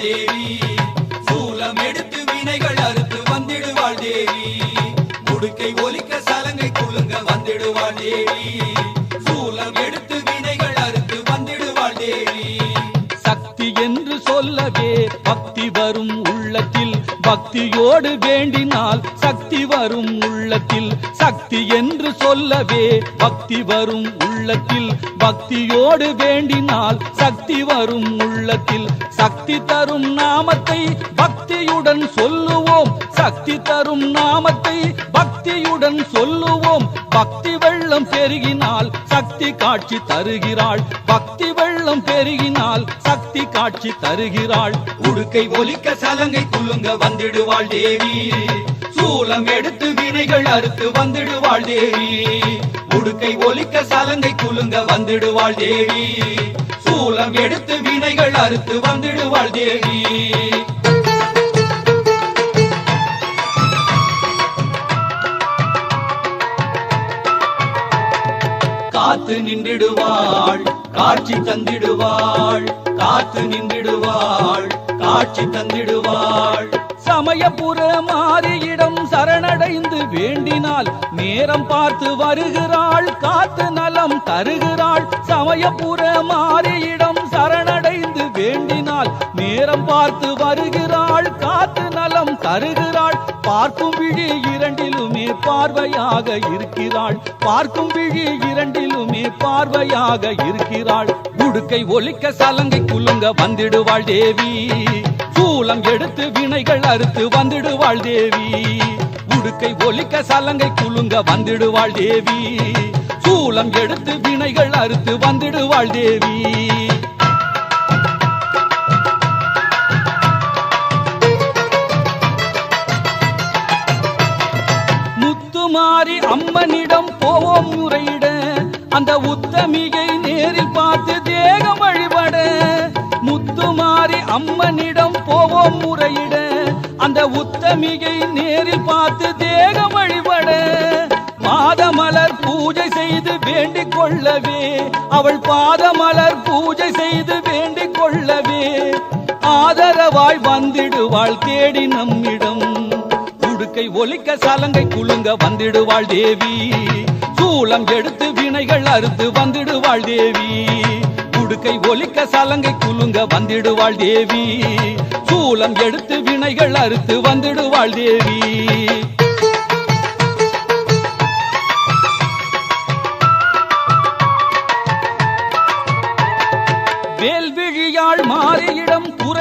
தேவி. சூலம் எடுத்து வினைகள் அறுத்து வந்திடுவாள் தேவி. உடுக்கை ஒலிக்க சலங்கை குலுங்க வந்திடுவாள் தேவி. சூலம் எடுத்து வினைகள் அறுத்து வந்திடுவாள் தேவி. சக்தி என்று சொல்லவே பக்தி வரும் உள்ளத்தில், பக்தியோடு வேண்டினால் சக்தி வரும் உள்ளத்தில். சக்தி என்று சொல்லவே பக்தி வரும் உள்ளத்தில், பக்தியோடு வேண்டினால் சக்தி வரும் உள்ளத்தில். சக்தி தரும் நாமத்தை பக்தியுடன் சொல்லுவோம், சக்தி தரும் நாமத்தை பக்தியுடன் சொல்லுவோம். பக்தி வெள்ளம் பெருகினால் சக்தி காட்சி தருகிறாள், பக்தி வெள்ளம் பெருகினால் சக்தி காட்சி தருகிறாள். உடுக்கை ஒலிக்க சலங்கை குலுங்க வந்திடுவாள் தேவி. சூலம் எடுத்து வினைகள் அறுத்து வந்திடுவாள் தேவி. உடுக்கை ஒலிக்க சலங்கை குலுங்க வந்திடுவாள் தேவி. சூலம் எடுத்து வினைகள் அறுத்து வந்திடுவாள் தேவி. காத்து நின்றிடுவாள் காட்சி தந்திடுவாள், காத்து நின்றிடுவாள் காட்சி தந்திடுவாள். சமயபுர மாரியிடம் சரணடைந்து வேண்டினால் நேரம் பார்த்து வருகிறாள், காத்து நலம் தருகிறாள். சமயபுர மாரியிடம் சரணடைந்து வேண்டினால் நேரம் பார்த்து வருகிறாள், காத்து நலம் தருகிறாள். பார்க்கும் விழி இரண்டிலுமே பார்வையாக இருக்கிறாள், பார்க்கும் விழி இரண்டிலுமே பார்வையாக இருக்கிறாள். உடுக்கை ஒலிக்க சலங்கை குலுங்க வந்திடுவாள் தேவி. சூலம் எடுத்து வினைகள் அறுத்து வந்திடுவாள் தேவி. உடுக்கை ஒலிக்க சலங்கை குலுங்க வந்திடுவாள் தேவி. சூலம் எடுத்து வினைகள் அறுத்து வந்திடுவாள் தேவி. முத்துமாரி அம்மனிடம் போவோம் முறையிட, அந்த உத்தமியை நேரில் பார்த்து தேகம் வழிபட. முத்துமாரி அம்மனிடம் போவோம் முறையிட, அந்த உத்தமியை நேரில் பார்த்து தேகம் வழிபட. பாதமலர் பூஜை செய்து வேண்டிக் கொள்ளவே, அவள் பாதமலர் பூஜை செய்து வேண்டிக் கொள்ளவே ஆதரவாய் வந்திடுவாள் தேடி நம்மிடம். உடுக்கை ஒலிக்க சலங்கை குலுங்க வந்திடுவாள் தேவி. சூலம் எடுத்து வினைகள் அறுத்து வந்திடுவாள் தேவி. உடுக்கை ஒலிக்க சலங்கை குலுங்க வந்திடுவாள் தேவி. சூலம் எடுத்து வினைகள் அறுத்து வந்திடுவாள் தேவி. வேல்விழியாள் மாரியிடம்